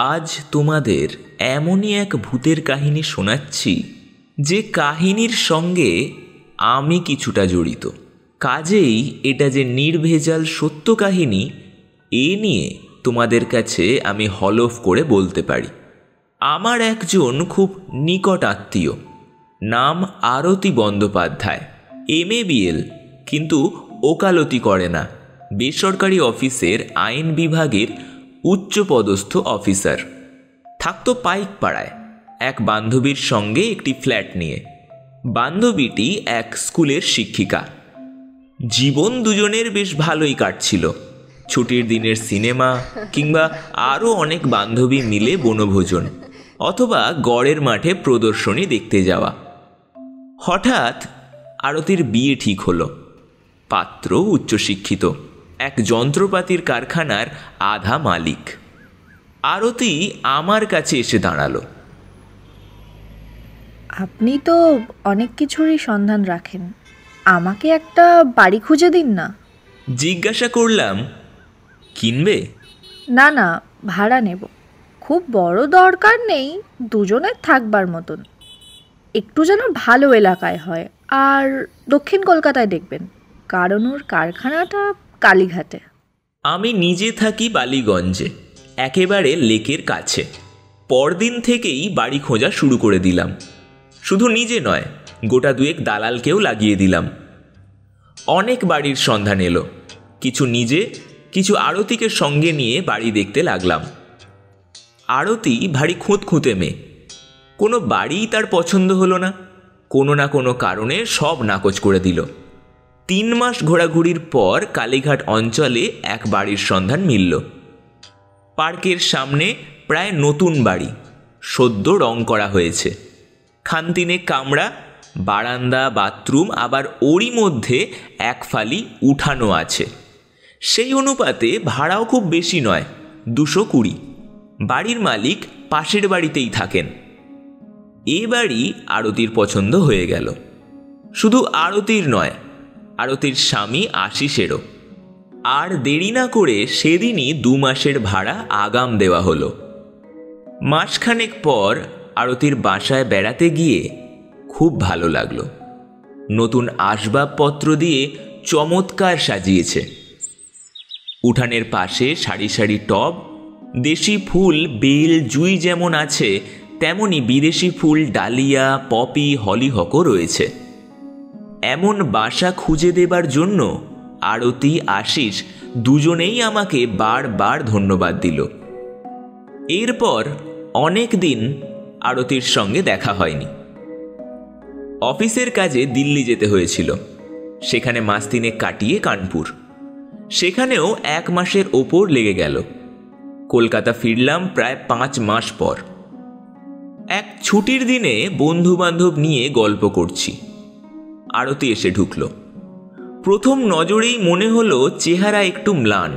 আজ তোমাদের এমনই এক ভূতের কাহিনী শোনাচ্ছি যে কাহিনীর সঙ্গে আমি কিছুটা জড়িত। কাজেই এটা যে নির্ভেজাল সত্য কাহিনী এ নিয়ে তোমাদের কাছে আমি হলফ করে বলতে পারি। আমার একজন খুব নিকট আত্মীয়, নাম আরতি বন্দ্যোপাধ্যায়, MA-BL, কিন্তু ওকালতি করে না, বেসরকারি অফিসের আইন বিভাগের উচ্চপদস্থ অফিসার। থাকতো পাইকপাড়ায় এক বান্ধবীর সঙ্গে একটি ফ্ল্যাট নিয়ে। বান্ধবীটি এক স্কুলের শিক্ষিকা। জীবন দুজনের বেশ ভালোই কাটছিল। ছুটির দিনের সিনেমা কিংবা আরও অনেক বান্ধবী মিলে বনভোজন অথবা গড়ের মাঠে প্রদর্শনী দেখতে যাওয়া। হঠাৎ আরতির বিয়ে ঠিক হলো। পাত্র উচ্চশিক্ষিত, এক যন্ত্রপাতির কারখানার আধা মালিক। আরতি আমার কাছে এসে দাঁড়ালো। আপনি তো অনেক কিছুরই সন্ধান রাখেন, আমাকে একটা বাড়ি খুঁজে দিন না। জিজ্ঞাসা করলাম, কিনবে? না না, ভাড়া নেব। খুব বড় দরকার নেই, দুজনের থাকবার মতন। একটু যেন ভালো এলাকায় হয়, আর দক্ষিণ কলকাতায় দেখবেন, কারণ ওর কারখানাটা কালীঘাটে। আমি নিজে থাকি বালিগঞ্জে, একেবারে লেকের কাছে। পরদিন থেকেই বাড়ি খোঁজা শুরু করে দিলাম। শুধু নিজে নয়, গোটা দুয়েক দালালকেও লাগিয়ে দিলাম। অনেক বাড়ির সন্ধান এলো, কিছু নিজে, কিছু আরতিকে সঙ্গে নিয়ে বাড়ি দেখতে লাগলাম। আরতি ভারী খুঁতখুঁতে মেয়ে, কোনো বাড়িই তার পছন্দ হলো না। কোনো না কোনো কারণে সব নাকচ করে দিল। 3 মাস ঘোরাঘুরির পর কালীঘাট অঞ্চলে এক বাড়ির সন্ধান মিলল। পার্কের সামনে প্রায় নতুন বাড়ি, সদ্য রং করা হয়েছে। খানতিনে কামরা, বারান্দা, বাথরুম, আবার ওরই মধ্যে এক ফালি উঠানো আছে। সেই অনুপাতে ভাড়াও খুব বেশি নয়, 220। বাড়ির মালিক পাশের বাড়িতেই থাকেন। এ বাড়ি আরতির পছন্দ হয়ে গেল। শুধু আরতির নয়, আরতির স্বামী আশিসেরও। আর দেরি না করে সেদিনই 2 মাসের ভাড়া আগাম দেওয়া হলো। মাসখানেক পর আরতির বাসায় বেড়াতে গিয়ে খুব ভালো লাগলো। নতুন আসবাবপত্র দিয়ে চমৎকার সাজিয়েছে। উঠানের পাশে সারি সারি টব, দেশি ফুল বেল জুঁই যেমন আছে, তেমনি বিদেশি ফুল ডালিয়া, পপি, হলিহকও রয়েছে। এমন বাসা খুঁজে দেবার জন্য আরতি, আশিস দুজনেই আমাকে বারবার ধন্যবাদ দিল। এরপর অনেক দিন আরতির সঙ্গে দেখা হয়নি। অফিসের কাজে দিল্লি যেতে হয়েছিল, সেখানে মাস 3 কাটিয়ে কানপুর। সেখানেও 1 মাসের ওপর লেগে গেল। কলকাতা ফিরলাম প্রায় 5 মাস পর। এক ছুটির দিনে বন্ধু বান্ধব নিয়ে গল্প করছি। আরতি এসে ঢুকল। প্রথম নজরেই মনে হলো চেহারা একটু ম্লান।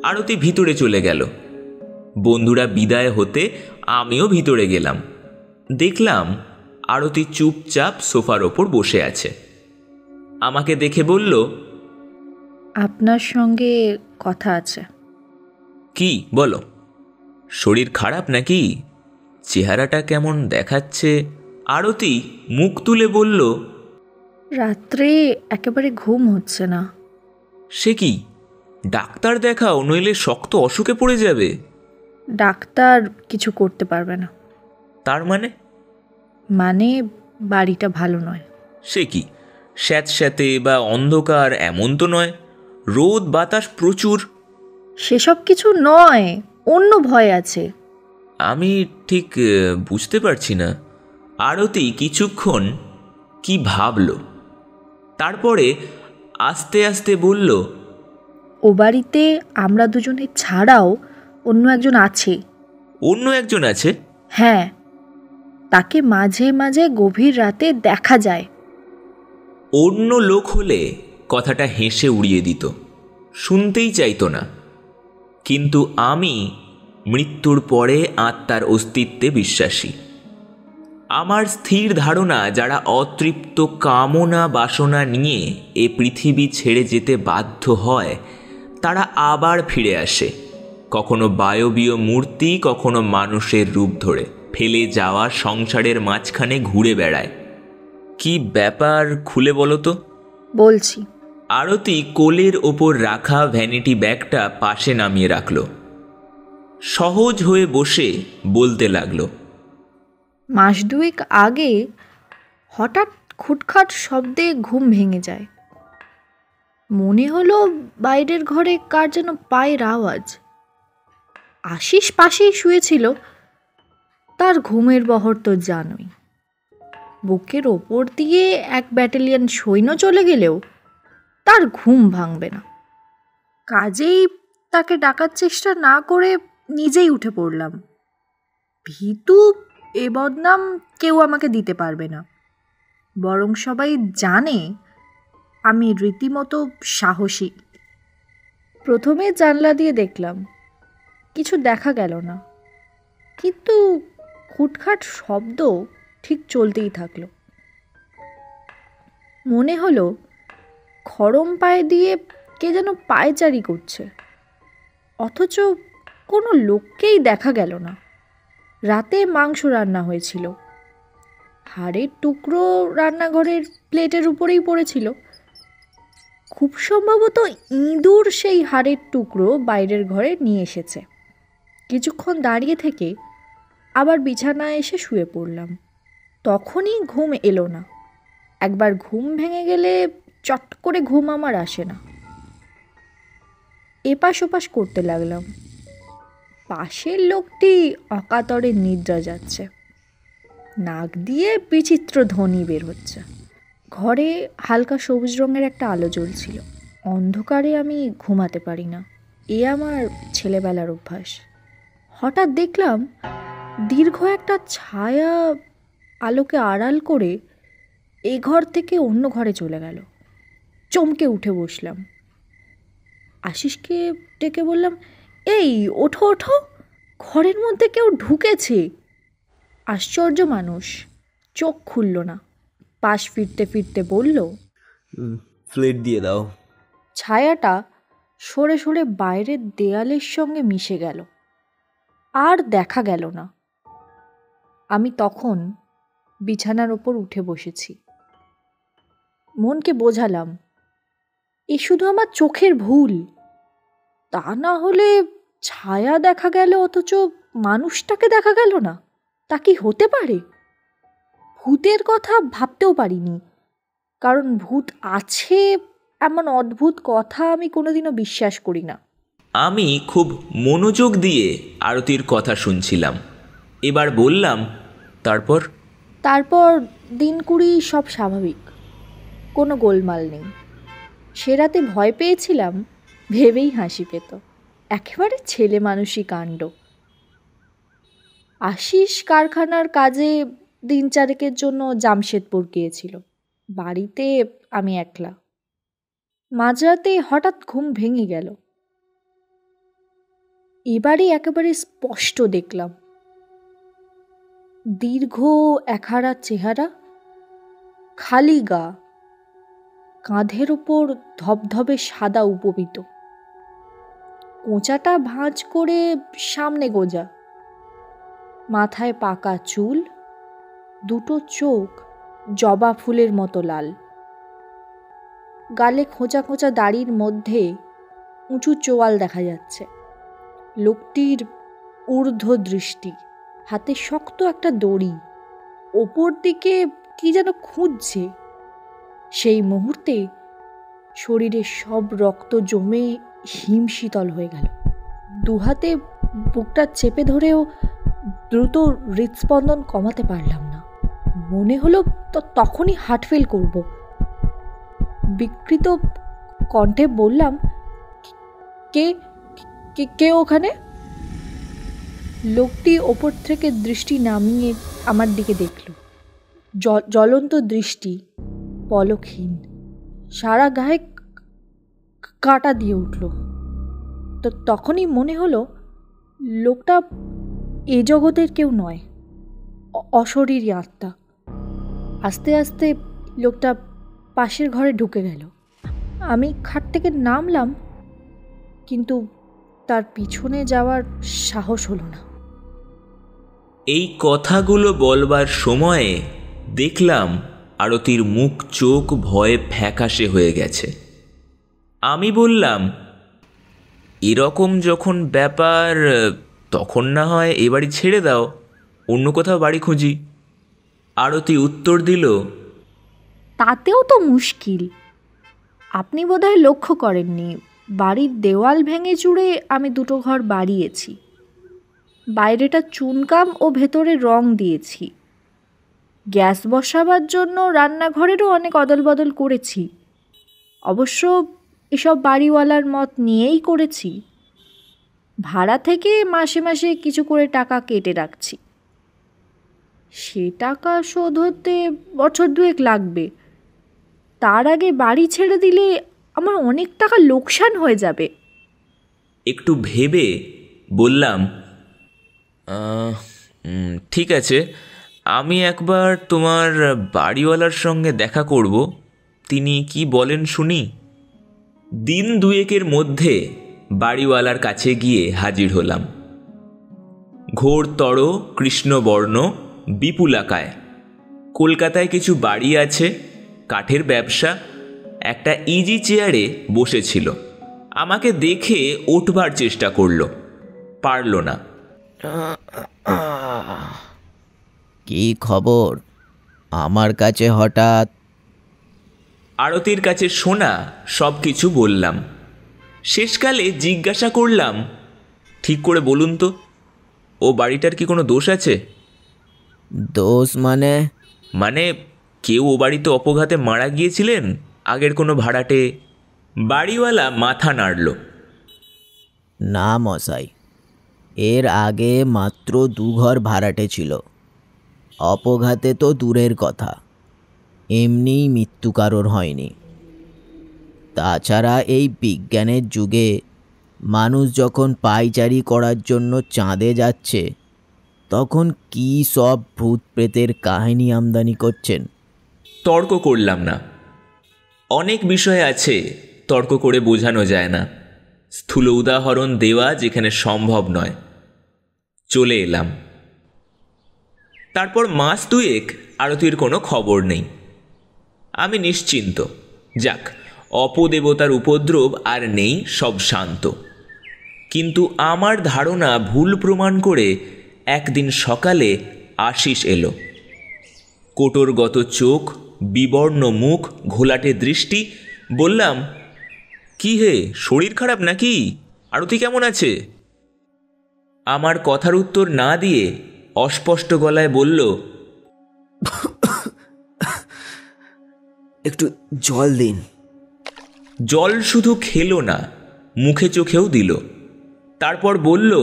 আরতি ভিতরে চলে গেল। বন্ধুরা বিদায় হতে আমিও ভিতরে গেলাম। দেখলাম আরতি চুপচাপ সোফার ওপর বসে আছে। আমাকে দেখে বলল, আপনার সঙ্গে কথা আছে। কি বলো? শরীর খারাপ নাকি? চেহারাটা কেমন দেখাচ্ছে? আরতি মুখ তুলে বলল, রাত্রে একেবারে ঘুম হচ্ছে না। সে কি? ডাক্তার দেখাও, নইলে শক্ত অসুখে পড়ে যাবে। ডাক্তার কিছু করতে পারবে না। তার মানে? মানে বাড়িটা ভালো নয়। সে কি, স্যাঁতস্যাঁতে বা অন্ধকার এমন তো নয়, রোদ বাতাস প্রচুর। সেসব কিছু নয়, অন্য ভয় আছে। আমি ঠিক বুঝতে পারছি না। আরতি কিছুক্ষণ কি ভাবল, তারপরে আস্তে আস্তে বলল, ও বাড়িতে আমরা দুজনে ছাড়াও অন্য একজন আছে। অন্য একজন আছে? হ্যাঁ, তাকে মাঝে মাঝে গভীর রাতে দেখা যায়। অন্য লোক হলে কথাটা হেসে উড়িয়ে দিত, শুনতেই চাইতো না। কিন্তু আমি মৃত্যুর পরে আত্মার অস্তিত্বে বিশ্বাসী। আমার স্থির ধারণা, যারা অতৃপ্ত কামনা বাসনা নিয়ে এ পৃথিবী ছেড়ে যেতে বাধ্য হয়, তারা আবার ফিরে আসে। কখনো বায়বীয় মূর্তি, কখনো মানুষের রূপ ধরে ফেলে যাওয়া সংসারের মাঝখানে ঘুরে বেড়ায়। কি ব্যাপার খুলে বলো তো। বলছি। আরতি কোলের ওপর রাখা ভ্যানিটি ব্যাগটা পাশে নামিয়ে রাখল। সহজ হয়ে বসে বলতে লাগলো, মাস দুয়েক আগে হঠাৎ খুটখাট শব্দে ঘুম ভেঙে যায়। মনে হলো বাইরের ঘরে কার যেন পায়ের আওয়াজ। আশিস পাশেই শুয়েছিল। তার ঘুমের বহর তো জানোই। বুকের ওপর দিয়ে 1 ব্যাটালিয়ন সৈন্য চলে গেলেও তার ঘুম ভাঙবে না। কাজেই তাকে ডাকার চেষ্টা না করে নিজেই উঠে পড়লাম। ভীতু এ বদনাম কেউ আমাকে দিতে পারবে না, বরং সবাই জানে আমি রীতিমতো সাহসী। প্রথমে জানলা দিয়ে দেখলাম, কিছু দেখা গেল না, কিন্তু খুটখাট শব্দ ঠিক চলতেই থাকলো। মনে হলো খড়ম পায়ে দিয়ে কে যেন পায়চারি করছে, অথচ কোনো লোককেই দেখা গেল না। রাতে মাংস রান্না হয়েছিল, হাড়ের টুকরো রান্নাঘরের প্লেটের উপরেই পড়েছিল। খুব সম্ভবত ইঁদুর সেই হাড়ের টুকরো বাইরের ঘরে নিয়ে এসেছে। কিছুক্ষণ দাঁড়িয়ে থেকে আবার বিছানায় এসে শুয়ে পড়লাম। তখনই ঘুম এলো না। একবার ঘুম ভেঙে গেলে চট করে ঘুম আমার আসে না। এপাশ ওপাশ করতে লাগলাম। পাশের লোকটি অকাতরে নিদ্রা যাচ্ছে, নাক দিয়ে বিচিত্র ধ্বনি বের হচ্ছে। ঘরে হালকা সবুজ রঙের একটা আলো জ্বলছিল। অন্ধকারে আমি ঘুমাতে পারি না, এ আমার ছেলেবেলার অভ্যাস। হঠাৎ দেখলাম দীর্ঘ একটা ছায়া আলোকে আড়াল করে এ ঘর থেকে অন্য ঘরে চলে গেল। চমকে উঠে বসলাম। আশিসকে ডেকে বললাম, এই ওঠো ওঠো, ঘরের মধ্যে কেউ ঢুকেছে। আশ্চর্য মানুষ, চোখ খুলল না। পাশ ফিরতে ফিরতে বলল, প্লেট দিয়ে দাও। ছায়াটা সরে সরে বাইরের দেয়ালের সঙ্গে মিশে গেল, আর দেখা গেল না। আমি তখন বিছানার ওপর উঠে বসেছি। মনকে বোঝালাম, এ শুধু আমার চোখের ভুল। তা না হলে ছায়া দেখা গেল অথচ মানুষটাকে দেখা গেল না, তা কি হতে পারে? ভূতের কথা ভাবতেও পারিনি, কারণ ভূত আছে এমন অদ্ভুত কথা আমি কোনোদিনও বিশ্বাস করি না। আমি খুব মনোযোগ দিয়ে আরতির কথা শুনছিলাম। এবার বললাম, তারপর দিন 20 সব স্বাভাবিক, কোনো গোলমাল নেই। সে রাতে ভয় পেয়েছিলাম ভেবেই হাসি পেত। একেবারে ছেলে মানুষই কাণ্ড। আশিস কারখানার কাজে 3-4 জন্য জামশেদপুর গিয়েছিল। বাড়িতে আমি একলা। মাঝরাতে হঠাৎ ঘুম ভেঙে গেল। এবারে একেবারে স্পষ্ট দেখলাম দীর্ঘ একহারা চেহারা, খালি গা, কাঁধের ওপর ধবধবে সাদা উপবীত, কোঁচাটা ভাঁজ করে সামনে গোজা, মাথায় পাকা চুল, দুটো চোখ জবা ফুলের মতো লাল, গালে খোঁচা খোঁচা দাড়ির মধ্যে উঁচু চোয়াল দেখা যাচ্ছে। লোকটির ঊর্ধ্ব দৃষ্টি, হাতে শক্ত একটা দড়ি, ওপর দিকে কি যেন খুঁজছে। সেই মুহূর্তে শরীরে সব রক্ত জমে হিমশীতল হয়ে গেল। দুহাতে বুকটা চেপে ধরেও দ্রুত হৃদস্পন্দন কমাতে পারলাম না। মনে হলো তখনই হার্ট ফেল করব। বিকৃত কণ্ঠে বললাম, কে কে কে ওখানে? লোকটি ওপর থেকে দৃষ্টি নামিয়ে আমার দিকে দেখল। জ্বলন্ত দৃষ্টি, পলকহীন, সারা গায়ে কাঁটা দিয়ে উঠল। তো তখনই মনে হলো লোকটা এ জগতের কেউ নয়, অশরীরী আত্মা। আস্তে আস্তে লোকটা পাশের ঘরে ঢুকে গেল। আমি খাট থেকে নামলাম, কিন্তু তার পিছনে যাওয়ার সাহস হলো না। এই কথাগুলো বলবার সময়ে দেখলাম আরতির মুখ চোখ ভয়ে ফ্যাকাশে হয়ে গেছে। আমি বললাম, এরকম যখন ব্যাপার তখন না হয় এ বাড়ি ছেড়ে দাও, অন্য কোথাও বাড়ি খুঁজি। আরতি উত্তর দিল, তাতেও তো মুশকিল। আপনি বোধহয় লক্ষ্য করেননি, বাড়ির দেওয়াল ভেঙে চুড়ে আমি 2টো ঘর বাড়িয়েছি। বাইরেটা চুনকাম ও ভেতরে রং দিয়েছি। গ্যাস বসাবার জন্য রান্নাঘরেরও অনেক অদল বদল করেছি। অবশ্য এসব বাড়িওয়ালার মত নিয়েই করেছি। ভাড়া থেকে মাসে মাসে কিছু করে টাকা কেটে রাখছি। সে টাকা শোধ হতে বছর 2 লাগবে। তার আগে বাড়ি ছেড়ে দিলে আমার অনেক টাকা লোকসান হয়ে যাবে। একটু ভেবে বললাম, ঠিক আছে, আমি একবার তোমার বাড়িওয়ালার সঙ্গে দেখা করব, তিনি কি বলেন শুনি। দিন 2 মধ্যে বাড়িওয়ালার কাছে গিয়ে হাজির হলাম। ঘোরতর কৃষ্ণবর্ণ, বিপুলাকায়। কলকাতায় কিছু বাড়ি আছে, কাঠের ব্যবসা। একটা ইজি চেয়ারে বসেছিল। আমাকে দেখে উঠবার চেষ্টা করলো, পারল না। কি খবর আমার কাছে হঠাৎ? আরতির কাছে শোনা সব কিছু বললাম। শেষকালে জিজ্ঞাসা করলাম, ঠিক করে বলুন তো, ও বাড়িটার কি কোনো দোষ আছে? দোষ মানে? মানে কেউ ও বাড়িতে অপঘাতে মারা গিয়েছিলেন, আগের কোনো ভাড়াটে? বাড়িওয়ালা মাথা নাড়ল। না মশাই, এর আগে মাত্র 2 ঘর ভাড়াটে ছিল। অপঘাতে তো দূরের কথা, এমনিই মৃত্যু কারোর হয়নি। তাছাড়া এই বিজ্ঞানের যুগে মানুষ যখন পায়চারি করার জন্য চাঁদে যাচ্ছে, তখন কি সব ভূত প্রেতের কাহিনী আমদানি করছেন। তর্ক করলাম না। অনেক বিষয় আছে তর্ক করে বোঝানো যায় না, স্থূল উদাহরণ দেওয়া যেখানে সম্ভব নয়। চলে এলাম। তারপর মাস 2 আরতির কোনো খবর নেই। আমি নিশ্চিন্ত, যাক, অপদেবতার উপদ্রব আর নেই, সব শান্ত। কিন্তু আমার ধারণা ভুল প্রমাণ করে একদিন সকালে আশিস এলো। কোটরগত চোখ, বিবর্ণ মুখ, ঘোলাটে দৃষ্টি। বললাম, কি হে, শরীর খারাপ নাকি? আরতি কেমন আছে? আমার কথার উত্তর না দিয়ে অস্পষ্ট গলায় বলল, একটু জল দিন। জল শুধু খেলো না, মুখে চোখেও দিল। তারপর বলল,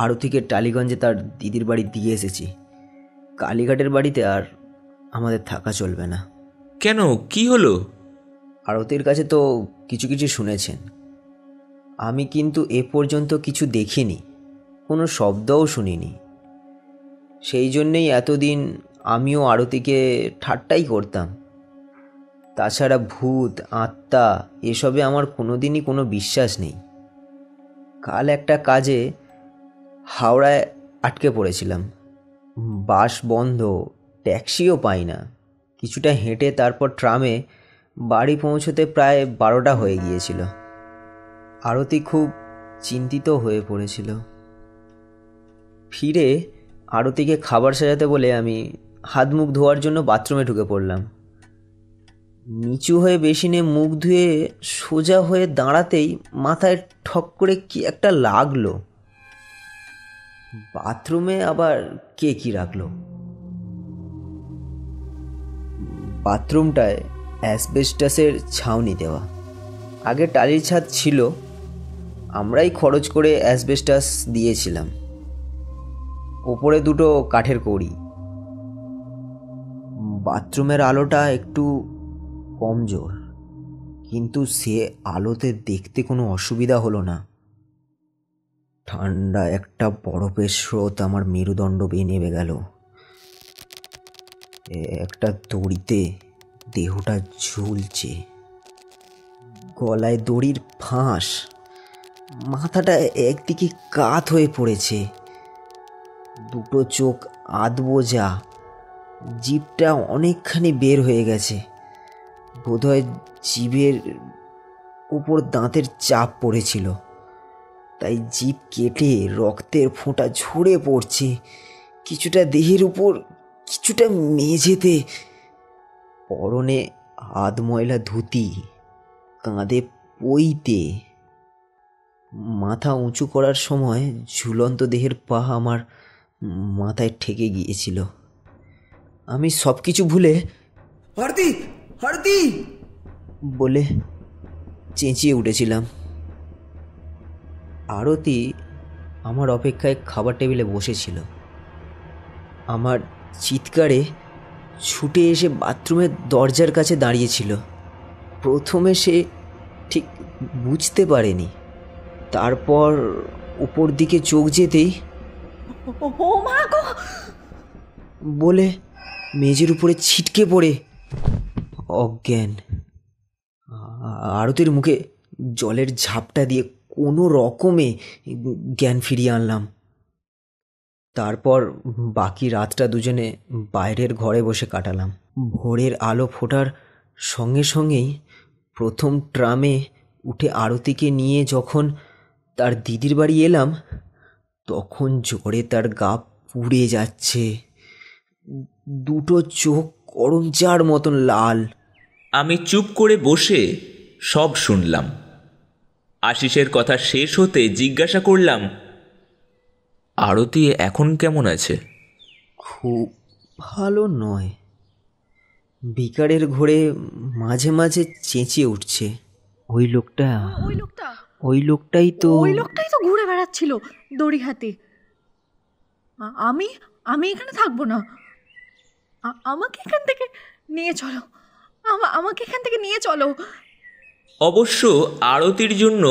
আরতিকে টালিগঞ্জে তার দিদির বাড়ি দিয়ে এসেছি। কালীঘাটের বাড়িতে আর আমাদের থাকা চলবে না। কেন, কি হলো? আরতির কাছে তো কিছু কিছু শুনেছেন। আমি কিন্তু এ পর্যন্ত কিছু দেখিনি, কোনো শব্দও শুনিনি। সেই জন্যেই এতদিন আমিও আরতিকে ঠাট্টাই করতাম। তাছাড়া ভূত, আত্মা এসবে আমার কোনোদিনই কোনো বিশ্বাস নেই। কাল একটা কাজে হাওড়ায় আটকে পড়েছিলাম। বাস বন্ধ, ট্যাক্সিও পাই না। কিছুটা হেঁটে তারপর ট্রামে বাড়ি পৌঁছতে প্রায় 12টা হয়ে গিয়েছিল। আরতি খুব চিন্তিত হয়ে পড়েছিল। ফিরে আরতিকে খাবার সাজাতে বলে আমি হাত মুখ ধোয়ার জন্য বাথরুমে ঢুকে পড়লাম। নিচু হয়ে বেসিনে মুখ ধুয়ে সোজা হয়ে দাঁড়াতেই মাথায় ঠক করে কি একটা লাগলো। বাথরুমে আবার কে কি রাখলো? বাথরুমটায় অ্যাসবেস্টাসের ছাউনি দেওয়া। আগে টালির ছাদ ছিল, আমরাই খরচ করে অ্যাসবেস্টাস দিয়েছিলাম। ওপরে 2টো কাঠের কড়ি। বাথরুমের আলোটা একটু কমজোর, কিন্তু সে আলোতে দেখতে কোনো অসুবিধা হলো না। ঠান্ডা একটা বরফের স্রোত আমার মেরুদণ্ড বেয়ে নেমে গেল। একটা দড়িতে দেহটা ঝুলছে, গলায় দড়ির ফাঁস, মাথাটা একদিকে কাত হয়ে পড়েছে, দুটো চোখ আধবোজা, জিভটা অনেকখানি বের হয়ে গেছে। বোধহয় জিভের উপর দাঁতের চাপ পড়েছিল, তাই জিভ কেটে রক্তের ফোঁটা ঝরে পড়ছে, কিছুটা দেহের উপর, কিছুটা মেঝেতে। পরনে আধ ময়লা ধুতি, কাঁধে পইতে। মাথা উঁচু করার সময় ঝুলন্ত দেহের পা আমার মাথায় ঠেকে গিয়েছিল। আমি সব কিছু ভুলে হারতি হারতি বলে চেঁচিয়ে উঠেছিলাম। আরতি আমার অপেক্ষায় খাবার টেবিলে বসেছিল। আমার চিৎকারে ছুটে এসে বাথরুমের দরজার কাছে দাঁড়িয়েছিল। প্রথমে সে ঠিক বুঝতে পারেনি, তারপর উপর দিকে চোখ যেতেই ও মা গো বলে মেঝের উপরে ছিটকে পড়ে অজ্ঞান। আরতির মুখে জলের ঝাপটা দিয়ে কোনো রকমে জ্ঞান ফিরিয়ে আনলাম। তারপর বাকি রাতটা দুজনে বাইরের ঘরে বসে কাটালাম। ভোরের আলো ফোটার সঙ্গে সঙ্গেই প্রথম ট্রামে উঠে আরতিকে নিয়ে যখন তার দিদির বাড়ি এলাম, তখন জ্বরে তার গা পুড়ে যাচ্ছে, দুটো চোখ করমচার মতন লাল। আমি চুপ করে বসে সব শুনলাম। আশিসের কথা শেষ হতে জিজ্ঞাসা করলাম, আরতি এখন কেমন আছে? খুব ভালো নয়, বিকারের ঘোরে মাঝে মাঝে চেঁচিয়ে উঠছে। ওই লোকটাই তো ঘুরে বেড়াচ্ছিল দড়ি হাতে। আমি আমি এখানে থাকবো না, আমাকে এখান থেকে নিয়ে চলো, আমাকে এখান থেকে নিয়ে চলো। অবশ্য আরতির জন্য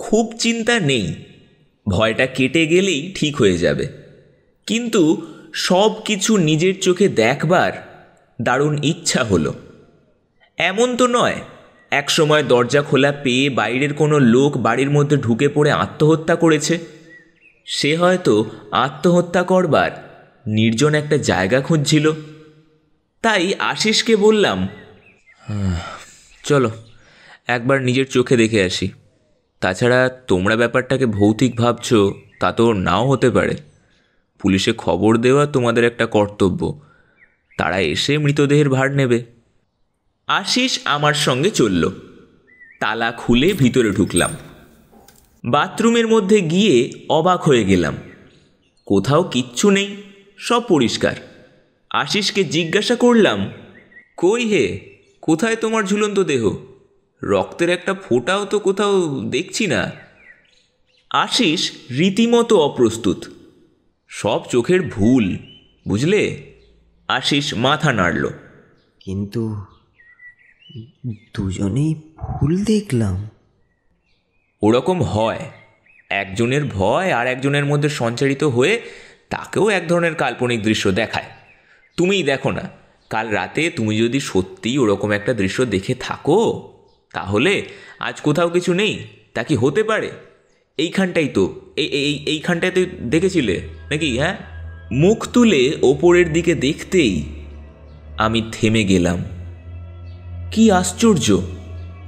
খুব চিন্তা নেই, ভয়টা কেটে গেলেই ঠিক হয়ে যাবে। কিন্তু সব কিছু নিজের চোখে দেখবার দারুণ ইচ্ছা হলো। এমন তো নয় একসময় দরজা খোলা পেয়ে বাইরের কোনো লোক বাড়ির মধ্যে ঢুকে পড়ে আত্মহত্যা করেছে। সে হয়তো আত্মহত্যা করবার নির্জন একটা জায়গা খুঁজছিল। তাই আশিসকে বললাম, চলো একবার নিজের চোখে দেখে আসি। তাছাড়া তোমরা ব্যাপারটাকে ভৌতিক ভাবছো তা তো নাও হতে পারে। পুলিশে খবর দেওয়া তোমাদের একটা কর্তব্য, তারা এসে মৃতদেহের ভার নেবে। আশিস আমার সঙ্গে চলল। তালা খুলে ভিতরে ঢুকলাম। বাথরুমের মধ্যে গিয়ে অবাক হয়ে গেলাম, কোথাও কিচ্ছু নেই, সব পরিষ্কার। আশিসকে জিজ্ঞাসা করলাম, কই হে, কোথায় তোমার ঝুলন্ত দেহ? রক্তের একটা ফোঁটাও তো কোথাও দেখছি না। আশিস রীতিমতো অপ্রস্তুত। সব চোখের ভুল, বুঝলে? আশিস মাথা নাড়ল। কিন্তু দুজনেই ভুল দেখলাম। ওরকম হয়, একজনের ভয় আর একজনের মধ্যে সঞ্চারিত হয়ে তাকেও এক ধরনের কাল্পনিক দৃশ্য দেখায়। তুমিই দেখো না, কাল রাতে তুমি যদি সত্যিই ওরকম একটা দৃশ্য দেখে থাকো, তাহলে আজ কোথাও কিছু নেই তা কি হতে পারে? এইখানটাই তো, এইখানটায় তো দেখেছিলে নাকি? হ্যাঁ। মুখ তুলে ওপরের দিকে দেখতেই আমি থেমে গেলাম। কি আশ্চর্য,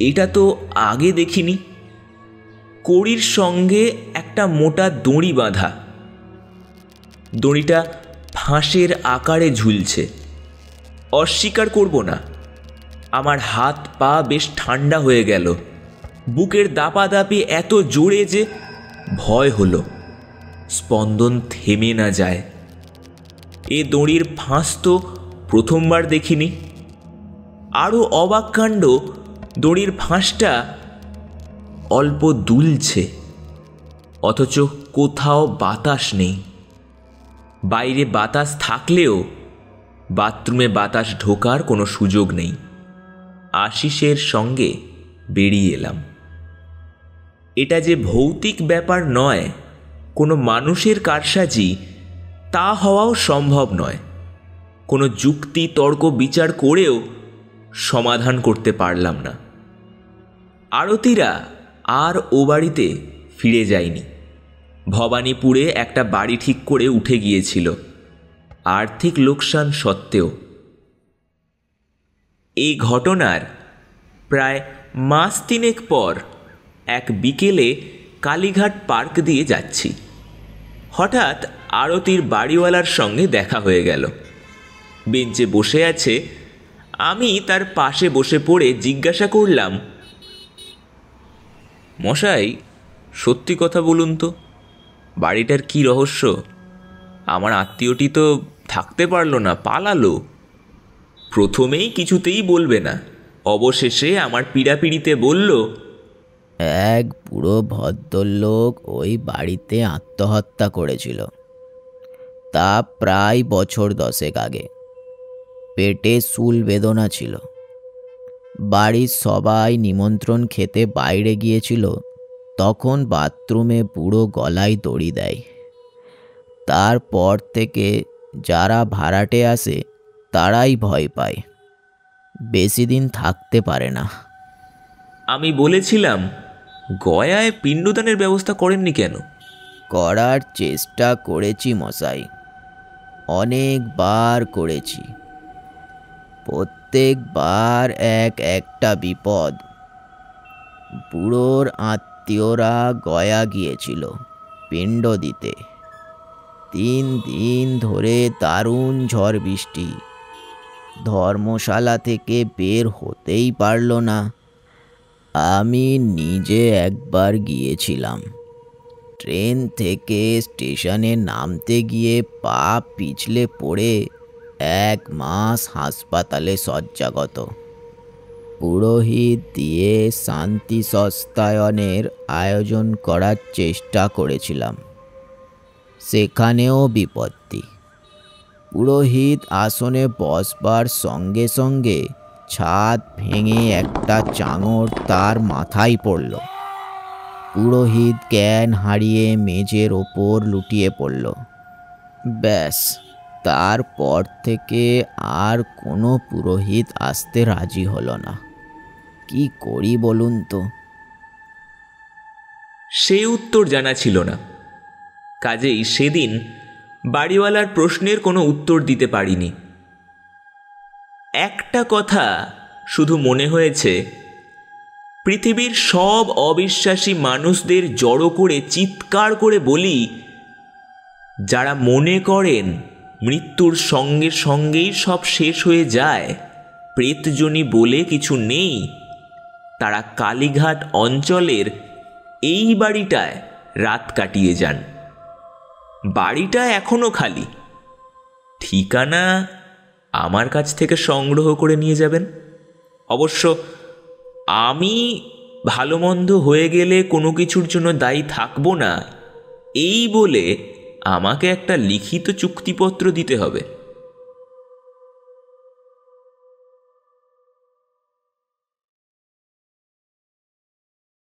এটা তো আগে দেখিনি। কড়ির সঙ্গে একটা মোটা দড়ি বাঁধা, দড়িটা ফাঁসের আকারে ঝুলছে। অস্বীকার করব না, আমার হাত পা বেশ ঠান্ডা হয়ে গেল। বুকের দাপাদাপি এত জোরে যে ভয় হলো, স্পন্দন থেমে না যায়। এ দড়ির ফাঁস তো প্রথমবার দেখিনি। আরও অবাক কাণ্ড, দড়ির ফাঁসটা অল্প দুলছে, অথচ কোথাও বাতাস নেই। বাইরে বাতাস থাকলেও বাথরুমে বাতাস ঢোকার কোনো সুযোগ নেই। আশিসের সঙ্গে বেরিয়ে এলাম। এটা যে ভৌতিক ব্যাপার নয়, কোনো মানুষের কারসাজি, তা হওয়াও সম্ভব নয়। কোনো যুক্তি তর্ক বিচার করেও সমাধান করতে পারলাম না। আরতিরা আর ও বাড়িতে ফিরে যায়নি। ভবানীপুরে একটা বাড়ি ঠিক করে উঠে গিয়েছিল, আর্থিক লোকসান সত্ত্বেও। এই ঘটনার প্রায় মাস তিনেক পর এক বিকেলে কালীঘাট পার্ক দিয়ে যাচ্ছি। হঠাৎ আরতির বাড়িওয়ালার সঙ্গে দেখা হয়ে গেল। বেঞ্চে বসে আছে, আমি তার পাশে বসে পড়ে জিজ্ঞাসা করলাম, মশাই, সত্যি কথা বলুন তো, বাড়িটার কি রহস্য? আমার আত্মীয়টি তো থাকতে পারল না, পালালো। প্রথমেই কিছুতেই বলবে না, অবশেষে আমার পীড়াপিড়িতে বলল, এক বুড়ো ভদ্রলোক ওই বাড়িতে আত্মহত্যা করেছিল। তা প্রায় বছর 10 আগে। পেটে চুল বেদনা ছিল। বাড়ির সবাই নিমন্ত্রণ খেতে বাইরে গিয়েছিল, তখন বাথরুমে বুড়ো গলায় দড়ি দেয়। তারপর থেকে যারা ভাড়াটে আসে তারাই ভয় পায়, বেশি দিন থাকতে পারে না। আমি বলেছিলাম, গয়ায় পিণ্ডদানের ব্যবস্থা করেননি কেন? করার চেষ্টা করেছি মশাই, অনেকবার করেছি। প্রত্যেকবার একটা বিপদ। বুড়োর আত্মীয়রা গয়া গিয়েছিল পিণ্ড দিতে। 3 দিন ধরে দারুণ ঝড় বৃষ্টি। ধর্মশালা থেকে বের হতেই পারল না। আমি নিজে একবার গিয়েছিলাম। ট্রেন থেকে স্টেশনে নামতে গিয়ে পা পিছলে পড়ে 1 মাস হাসপাতালে শয্যাগত। পুরোহিত দিয়ে শান্তি সস্তায়নের আয়োজন করার চেষ্টা করেছিলাম, সেখানেও বিপত্তি। পুরোহিত আসনে বসবার সঙ্গে সঙ্গে ছাদ ভেঙে একটা চাঙড় তার মাথায় পড়ল। পুরোহিত জ্ঞান হারিয়ে মেঝের ওপর লুটিয়ে পড়ল। ব্যাস, তারপর থেকে আর কোনো পুরোহিত আসতে রাজি হলো না। কি করি বলুন তো? সে উত্তর জানা ছিল না, কাজেই সেদিন বাড়িওয়ালার প্রশ্নের কোনো উত্তর দিতে পারিনি। একটা কথা শুধু মনে হয়েছে, পৃথিবীর সব অবিশ্বাসী মানুষদের জড়ো করে চিৎকার করে বলি, যারা মনে করেন মৃত্যুর সঙ্গে সঙ্গেই সব শেষ হয়ে যায়, প্রেতজনী বলে কিছু নেই, তারা কালীঘাট অঞ্চলের এই বাড়িটায় রাত কাটিয়ে যান। বাড়িটা এখনো খালি। ঠিকানা আমার কাছ থেকে সংগ্রহ করে নিয়ে যাবেন। অবশ্য আমি ভালো মন্দ হয়ে গেলে কোনো কিছুর জন্য দায়ী থাকবো না, এই বলে আমাকে একটা লিখিত চুক্তিপত্র দিতে হবে।